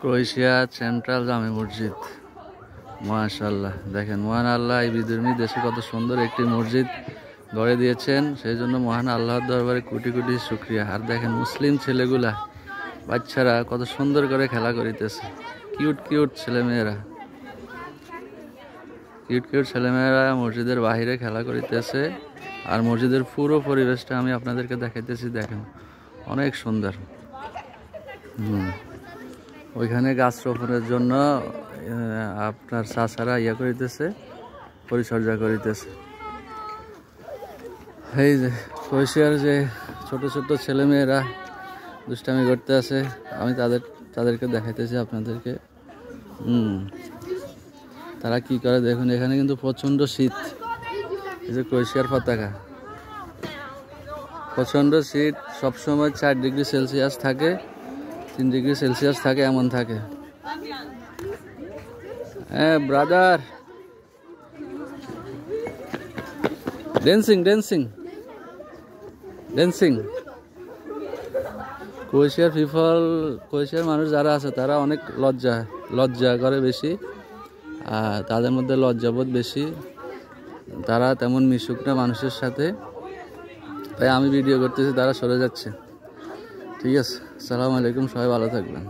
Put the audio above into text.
Croatia central জামে মসজিদ। মাশাআল্লাহ, দেখেন মহান আল্লাহ এই বিধর্মী দেশে কত সুন্দর একটি মসজিদ গড়ে দিয়েছেন, সেই জন্য মহান আল্লাহর দরবারে কোটি কোটি শুকরিয়া। আর দেখেন মুসলিম ছেলেগুলা বাচ্চারা কত সুন্দর করে খেলা করিতেছে, কিউট কিউট ছেলেমেয়েরা, কিউট কিউট ছেলেমেয়েরা মসজিদের বাহিরে খেলা করিতেছে। আর মসজিদের পুরো পরিবেশটা আমি আপনাদেরকে দেখাইতেছি, দেখেন অনেক সুন্দর। ওইখানে গাছ রোপণের জন্য আপনার চাচারা ইয়া করিতেছে, পরিচর্যা করিতেছে। এই যে ক্রোয়েশিয়ার যে ছোট ছোট ছেলেমেয়েরা দুষ্টামি করতে আছে, আমি তাদেরকে দেখাইতেছি আপনাদেরকে। তারা কি করে দেখুন, এখানে কিন্তু প্রচণ্ড শীত। এই যে ক্রোয়েশিয়ার পতাকা, প্রচণ্ড শীত, সবসময় 4 ডিগ্রি সেলসিয়াস থাকে, 3 ডিগ্রি সেলসিয়াস থাকে, এমন থাকে। হ্যাঁ ব্রাদার, ড্যান্সিং ড্যান্সিং ড্যান্সিং। ক্রোয়েশিয়ার পিপল, ক্রোয়েশিয়ার মানুষ যারা আছে তারা অনেক লজ্জা করে বেশি, আর তাদের মধ্যে লজ্জাবোধ বেশি, তারা তেমন মিশুক না মানুষের সাথে। তাই আমি ভিডিও করতেছি, তারা সরে যাচ্ছে। ঠিক আছে, আসসালামু আলাইকুম, সবাই ভালো থাকবেন।